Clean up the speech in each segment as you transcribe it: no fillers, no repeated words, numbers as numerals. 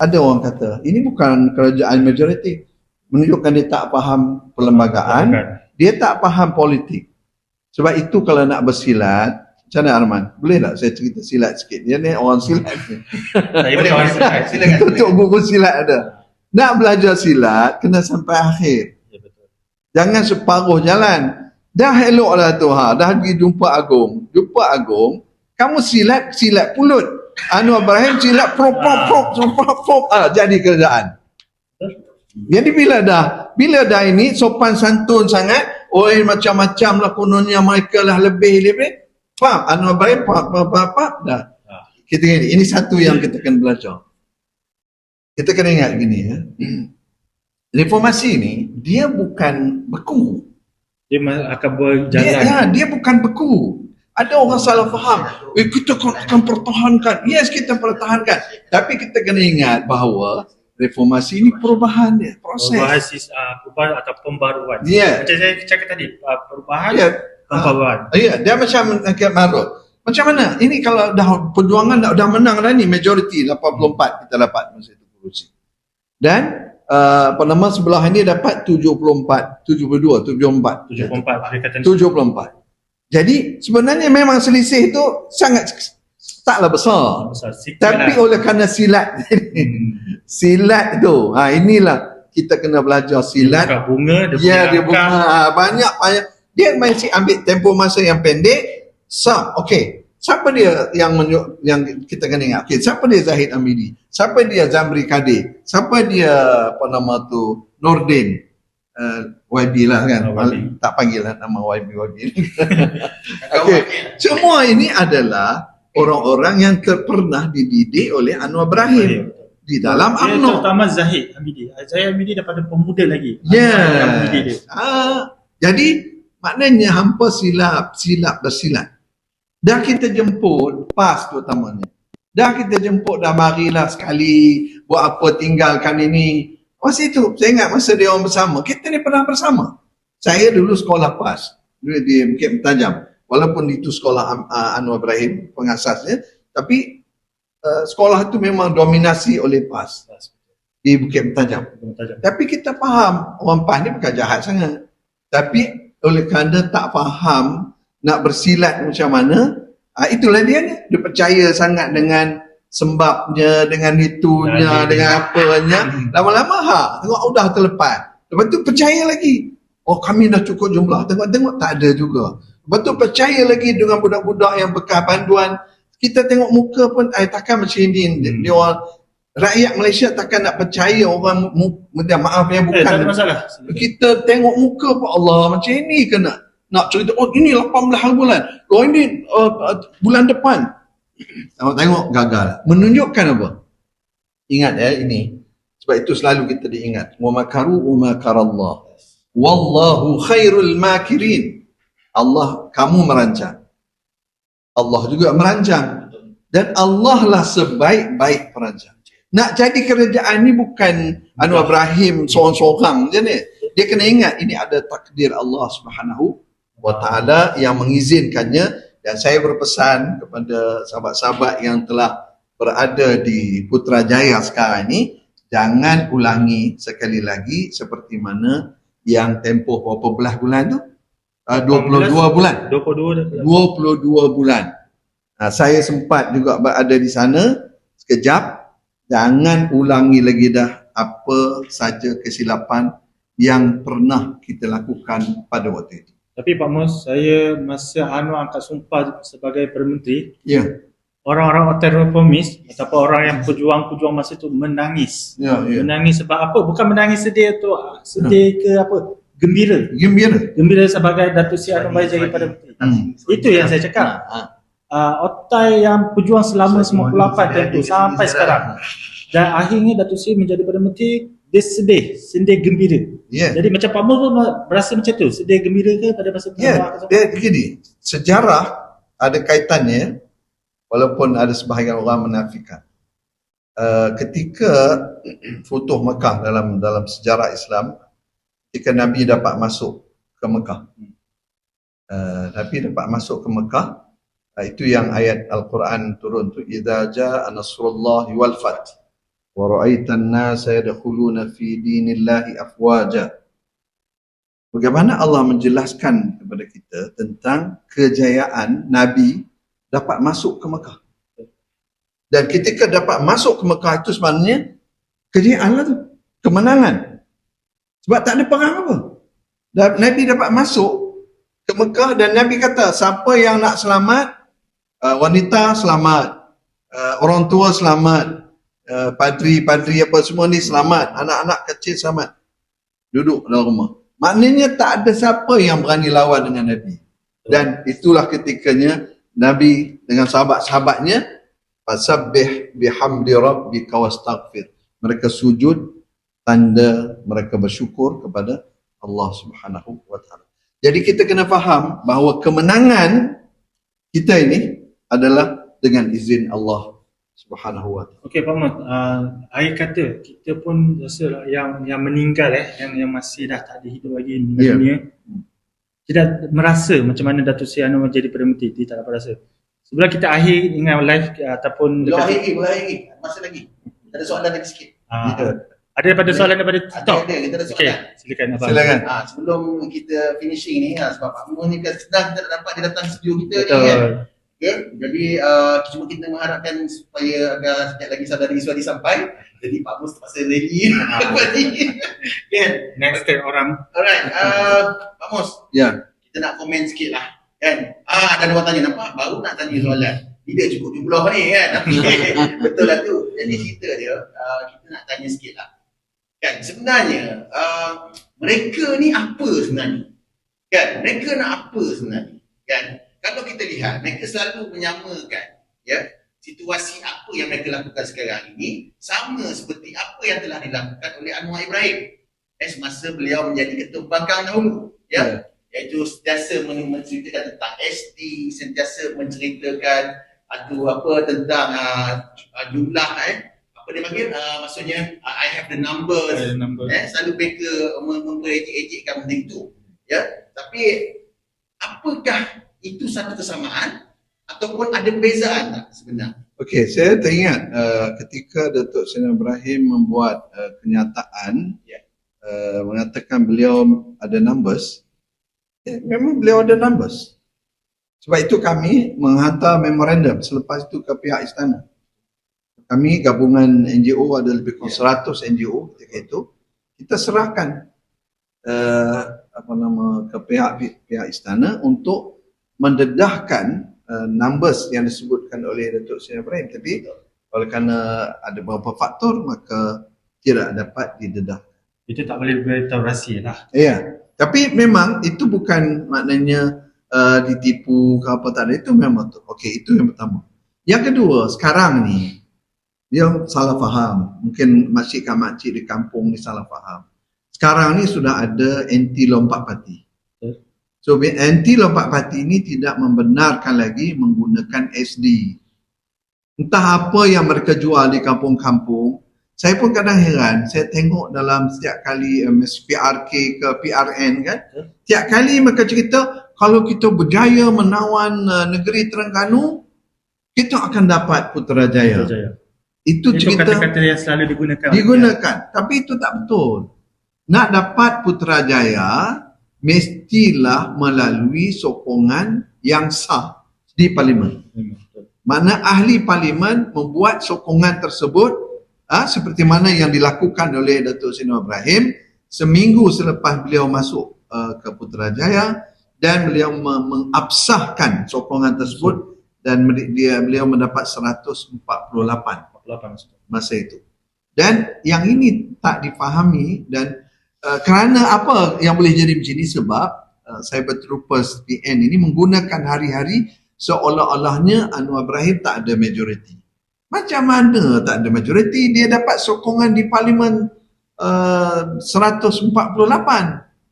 ada orang kata ini bukan kerajaan majoriti, menunjukkan dia tak faham perlembagaan, dia tak faham politik. Sebab itu kalau nak bersilat, macam mana Arman? Boleh tak saya cerita silat sikit? Dia ni orang silat ni. Boleh orang silat. Silakan. Tutup buku silat ada. Nak belajar silat, kena sampai akhir. Ya, betul. Jangan separuh jalan. Dah elok dah tu, dah pergi jumpa Agong. Jumpa Agong, kamu silat pulut. Anwar Ibrahim silat prop, jadi kerjaan. Jadi bila dah ini sopan santun sangat, macam-macam lah kononnya mereka lah lebih. Faham? Anwar Ibrahim dah. Kita ini satu yang kita kena belajar. Kita kena ingat gini ya. Reformasi ni dia bukan beku. Dia akan berjalan. Dia bukan beku. Ada orang salah faham. Kita akan pertahankan. Yes, kita pertahankan. Tapi kita kena ingat bahawa reformasi ini perubahan dia, proses. Perubahan atau pembaruan. Yeah. Macam saya cakap tadi, perubahan, pembaruan. Dia macam Rakyat Marut. Macam mana? Ini kalau dah perjuangan dah menang dah ni, majoriti 84 kita dapat masa itu kursi. Dan sebelah ini dapat 74, 74. Jadi sebenarnya memang selisih itu sangat taklah besar. Tapi oleh kerana silat silat tu, inilah kita kena belajar silat. Dia bunga, banyak dia masih ambil tempoh masa yang pendek. Okey. Siapa dia yang kita kena ingat? Okey, siapa dia Zahid Hamidi? Siapa dia Zamri Kadir? Siapa dia Nordin? YB lah kan. Tak panggil lah nama YB. Okey. Semua ini adalah orang-orang yang pernah dididik oleh Anwar Ibrahim di dalam UMNO. Terutama Zahid Hamidi. Zahid Hamidi daripada pemuda lagi. Jadi maknanya hampa silap bersilat. Dah kita jemput PAS terutamanya. Dah kita jemput dah marilah sekali buat apa tinggalkan ini. Masa itu saya ingat masa dia orang bersama, kita ni pernah bersama. Saya dulu sekolah PAS di Bukit Mentajam. Walaupun itu sekolah Anwar Ibrahim pengasasnya, tapi sekolah itu memang dominasi oleh PAS di Bukit Mentajam. Tapi kita faham orang PAS ni bukan jahat sangat. Tapi oleh kerana tak faham nak bersilat macam mana, itulah dia ni. Dia percaya sangat dengan sembabnya, dengan itunya, dengan apanya. Lama-lama tengok dah terlepas. Lepas tu percaya lagi. Kami dah cukup jumlah. Tengok tak ada juga. Lepas tu percaya lagi dengan budak-budak yang bekas panduan. Kita tengok muka pun takkan macam ini. Dia orang rakyat Malaysia takkan nak percaya orang maaf ya bukan. Tak ada masalah. Kita tengok muka pun Allah macam ini ke nak cerita ini 18 bulan. Ini bulan depan. Tengok gagal. Menunjukkan apa? Ingat ini. Sebab itu selalu kita diingat. Wa makaru wa makarallah. Wallahu khairul makirin. Allah, kamu merancang. Allah juga merancang. Dan Allah lah sebaik-baik perancang. Nak jadi kerajaan ni bukan Anwar Ibrahim seorang-seorang je ni. Dia kena ingat ini ada takdir Allah Subhanahu wa ta'ala yang mengizinkannya. Dan saya berpesan kepada sahabat-sahabat yang telah berada di Putrajaya sekarang ini, jangan ulangi sekali lagi seperti mana yang tempoh berapa belas bulan tu? 22 bulan. 22 bulan. Saya sempat juga berada di sana sekejap. Jangan ulangi lagi dah apa saja kesilapan yang pernah kita lakukan pada waktu itu. Tapi Pak Mus, saya masa Anwar angkat sumpah sebagai Perdana Menteri, orang-orang reformis ataupun orang yang pejuang-pejuang masa itu menangis. Menangis sebab apa? Bukan menangis sedih tu, sedih ke apa? Gembira sebagai Datuk Seri Anwar jadi Perdana Menteri. Itu yang saya cakap. Otai yang berjuang selama 98 tahun tu sampai sekarang. Dan akhirnya Datuk Seri menjadi Perdana Menteri, dia sedih gembira. Jadi macam Pak Mus pun berasa macam tu, sedih gembira ke pada masa tu? Dia begini, sejarah ada kaitannya walaupun ada sebahagian orang menafikan. Ketika Futuh Mekah dalam sejarah Islam, ketika Nabi dapat masuk ke Mekah. Nabi dapat masuk ke Mekah, itu yang ayat Al-Quran turun tu, idza jaa nasrullahi wal fath. wa ra'aitan nasa yadkhuluna fi dinillahi afwaja. Bagaimana Allah menjelaskan kepada kita tentang kejayaan Nabi dapat masuk ke Mekah. Dan ketika dapat masuk ke Mekah itu sebenarnya kejayaan lah tu, kemenangan. Sebab tak ada perang apa. Dan Nabi dapat masuk ke Mekah dan Nabi kata, siapa yang nak selamat, wanita selamat, orang tua selamat, padri apa semua ni selamat, anak-anak kecil selamat, duduk dalam rumah. Maknanya tak ada siapa yang berani lawan dengan Nabi. Dan itulah ketikanya Nabi dengan sahabat-sahabatnya, fasabbih bihamdi rabbika wastaghfir. Mereka sujud tanda mereka bersyukur kepada Allah Subhanahu wa taala. Jadi kita kena faham bahawa kemenangan kita ini adalah dengan izin Allah Subhanahu wa taala. Okey Pak Mat, akhir kata kita pun rasa yang meninggal yang masih dah tak ada hidup lagi di dunia. Tidak merasa macam mana Datuk Seri Anwar menjadi Perdana Menteri, dia tak dapat rasa. Sebelum kita akhir dengan live ataupun belum akhir, masa lagi. Ada soalan lagi sikit. Ada daripada soalan daripada TikTok? Ada, kita ada soalan. Okey, silakan abang. Silakan. Sebelum kita finishing ni, sebab Pak Mun ni kan sedang kita dapat dia datang studio kita Betul. ni kan. Okay? Jadi cuma kita mengharapkan supaya agar sekejap lagi saudari Iswadi sampai. Jadi Pak Mun terpaksa ready. Kan? Next time orang. Alright, Pak Mus. Ya. Kita nak komen sikit lah. Kan? Ada orang tanya, nampak? Baru nak tanya soalan. Tidak cukup jumlah ni kan. Betul lah tu. Jadi cerita dia, kita nak tanya sikit lah. Kan? Sebenarnya, mereka ni apa sebenarnya? Kan? Mereka nak apa sebenarnya? Kan? Kalau kita lihat, mereka selalu menyamakan ya, situasi apa yang mereka lakukan sekarang ini sama seperti apa yang telah dilakukan oleh Anwar Ibrahim semasa beliau menjadi ketua pembangkang dahulu. Ya. Iaitu sentiasa menceritakan tentang SD, sentiasa menceritakan tentang jumlah apa dia panggil, maksudnya I have the numbers, selalu mereka memperejek-ejekkan benda itu. Ya, tapi apakah itu satu kesamaan ataupun ada perbezaan tak sebenarnya? Okey, saya teringat ketika Datuk Seri Ibrahim membuat kenyataan mengatakan beliau ada numbers. Memang beliau ada numbers. Sebab itu kami menghantar memorandum selepas itu ke pihak istana. Kami gabungan NGO, ada lebih kurang 100 NGO ketika itu, kita serahkan ke pihak istana untuk mendedahkan numbers yang disebutkan oleh Datuk Seri Ibrahim. Tapi oleh kerana ada beberapa faktor, maka tidak dapat didedahkan. Itu tak boleh beritahu rahsia lah. Ya, tapi memang itu bukan maknanya ditipu ke apa, tak ada. Itu memang tu. Okey, itu yang pertama. Yang kedua, sekarang ni dia salah faham. Mungkin makcik-makcik di kampung ni salah faham. Sekarang ni sudah ada anti lompat parti. So anti lompat parti ini tidak membenarkan lagi menggunakan SD. Entah apa yang mereka jual di kampung-kampung. Saya pun kadang heran, saya tengok dalam setiap kali PRK ke PRN kan, setiap kali mereka cerita kalau kita berjaya menawan negeri Terengganu, kita akan dapat Putrajaya. Itu cerita kata-kata yang selalu digunakan. Tapi itu tak betul. Nak dapat Putrajaya mestilah melalui sokongan yang sah di parlimen. Mana ahli parlimen membuat sokongan tersebut seperti mana yang dilakukan oleh Datuk Seri Ibrahim seminggu selepas beliau masuk ke Putrajaya, dan beliau mengabsahkan sokongan tersebut dan beliau mendapat 148 masa itu. Dan yang ini tak difahami, dan kerana apa yang boleh jadi macam ini, sebab Cyber Troopers PN ini menggunakan hari-hari seolah-olahnya Anwar Ibrahim tak ada majoriti. Macam mana tak ada majoriti? Dia dapat sokongan di parlimen 148.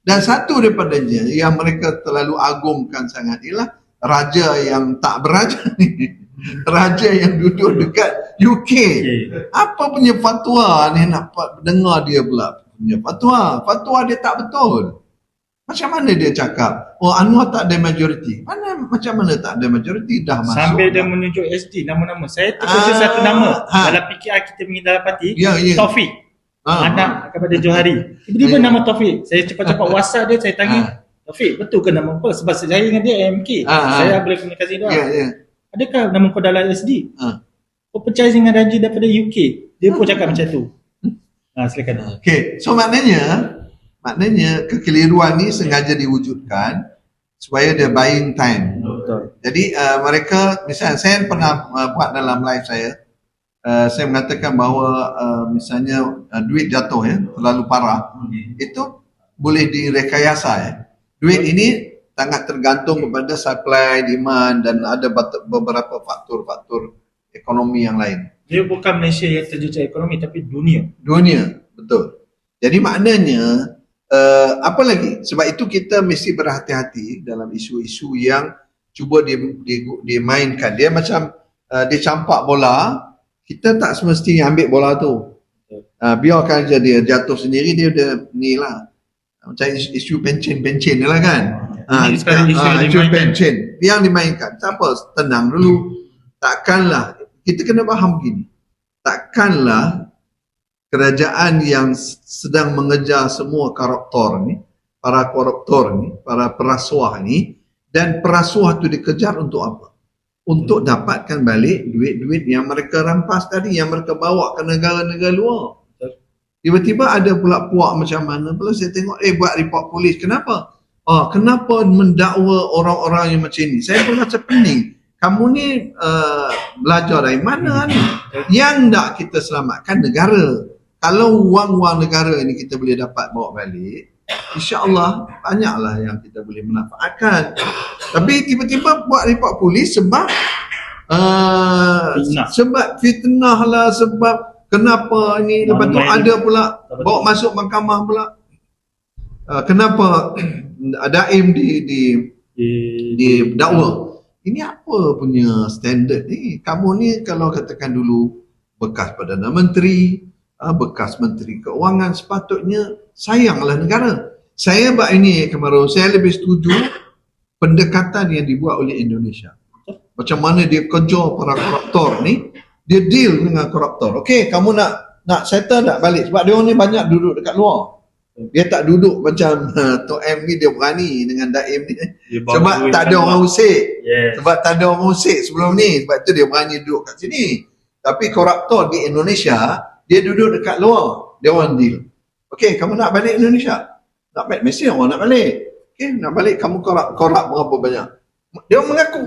Dan satu daripadanya yang mereka terlalu agungkan sangat ialah raja yang tak beraja ni. Raja yang duduk dekat UK. Apa punya fatwa ni nak dengar dia pula punya fatwa. Fatwa dia tak betul. Macam mana dia cakap, oh Anwar tak ada majoriti? Macam mana tak ada majoriti? Dah masuk. Sambil dia dah. menunjuk SD, nama-nama. Saya terkejut satu nama. Dalam PKR kita mengidapati, Taufik. Anak kepada Johari. Tiba-tiba nama Taufik. Saya cepat-cepat WhatsApp dia, saya tanya, Taufik, betul ke nama kau? Sebab saya dengan dia AMK. Saya boleh komunikasi dia. Adakah nama kau dalam SD? Kau percaya dengan Raji daripada UK? Dia pun cakap macam tu. Silakan. Okay, so maknanya kekeliruan ni sengaja diwujudkan supaya dia buying time. Betul. Jadi mereka, misalnya saya pernah buat dalam live saya mengatakan bahawa misalnya duit jatuh terlalu parah, itu boleh direkayasa Duit ini sangat tergantung kepada supply, demand dan ada beberapa faktor-faktor ekonomi yang lain. Dia bukan Malaysia yang terjejas ekonomi tapi dunia. Dunia, betul. Jadi maknanya apa lagi? Sebab itu kita mesti berhati-hati dalam isu-isu yang cuba dimainkan. Dia macam dia campak bola, kita tak semestinya ambil bola tu. Biarkan je dia jatuh sendiri, dia ni lah. Macam isu pencen-pencen ni lah kan. Isu pencen yang dimainkan. Tak apa, tenang dulu. Takkanlah, kita kena faham begini. Takkanlah kerajaan yang sedang mengejar semua koruptor ni, para koruptor ni, para perasuah ni, dan perasuah tu dikejar untuk apa? Untuk dapatkan balik duit-duit yang mereka rampas tadi, yang mereka bawa ke negara-negara luar. Tiba-tiba ada pula puak macam mana pula saya tengok, buat report polis. Kenapa? Kenapa mendakwa orang-orang yang macam ni? Saya pun macam pening. Kamu ni belajar dari mana ni? Yang nak kita selamatkan negara. Kalau wang-wang negara ni kita boleh dapat bawa balik, insya-Allah banyaklah yang kita boleh manfaatkan. Tapi tiba-tiba buat report polis sebab fitnah lah, sebab kenapa ni, lepas tu ada pula bawa masuk mahkamah pula. Kenapa Daim didakwa? Ini apa punya standard ni? Kamu ni kalau katakan dulu bekas Perdana Menteri, bekas Menteri Keuangan, sepatutnya sayanglah negara. Saya buat ini kemarin, saya lebih setuju pendekatan yang dibuat oleh Indonesia. Macam mana dia kejar para koruptor ni, dia deal dengan koruptor. Okey, kamu nak settle tak balik? Sebab dia orang ni banyak duduk dekat luar. Dia tak duduk macam Tok M ni, dia berani dengan Daim ni. Sebab tak ada orang usik. Sebab tak ada orang usik sebelum ni. Sebab tu dia berani duduk kat sini. Tapi koruptor di Indonesia, dia duduk dekat luar. Dia orang deal. Okey, kamu nak balik Indonesia? Nak balik Malaysia, orang nak balik. Okey, nak balik, kamu korap berapa banyak? Dia orang mengaku.